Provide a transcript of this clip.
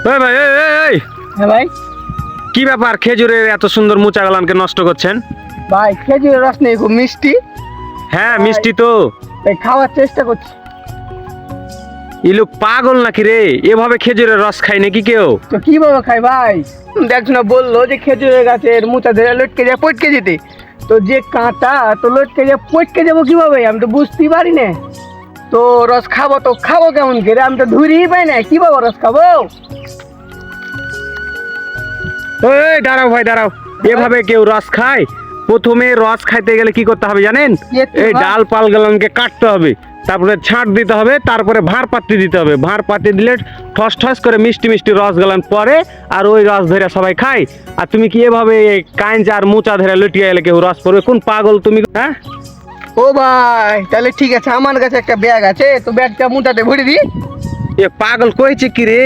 ওই ভাই এই হ্যাঁ ভাই। কি ব্যাপার, খেজুরের এত সুন্দর মোচা গালানকে নষ্ট করছেন? ভাই খেজুরের রস নেই, খুব মিষ্টি। হ্যাঁ ভাই। মিষ্টি তো। তাই খাওয়ার চেষ্টা করছি। এই লোক পাগল নাকি রে, এভাবে খেজুরের রস খায় নাকি কেউ? তো কিভাবে খাই ভাই? দেখছো না, বললো যে খেজুরের গাছের মোচা ধরে লটকে যায় পটকে যেতে। তো যে কাঁটা, তো লটকে যায় পটকে যাবো কিভাবে? আমি তো বুঝতেই পারি না। তো রস খাবো তো খাবো কেমন করে? আমি তো ধুরিই পাই না, কিভাবে রস খাবো? এই দাঁড়াও ভাই দাঁড়াও, এভাবে কেউ রস খায়? প্রথমে রস খাইতে গেলে কি করতে হবে জানেন? কি করতে এই হবে? ডাল পাল গালানকে কাটতে হবে, তারপরে ছাঁট দিতে হবে, তারপরে ভাঁড় পাত্তি দিতে হবে। ভাঁড় পাত্তি দিলে ঠস ঠস করে মিষ্টি মিষ্টি রস গালান পরে, আর ওই রস ধরে সবাই খায়। আর তুমি কি এভাবে কাইঞ্চ আর মোচা ধরে লুটিয়ে এলে কেউ রস পড়বে? কোন পাগল তুমি, হ্যাঁ? ও ভাই, তাহলে ঠিক আছে, আমার কাছে একটা ব্যাগ আছে, তো ব্যাগটা মোটাতে ভরে দিই। এ পাগল কইছে কি রে?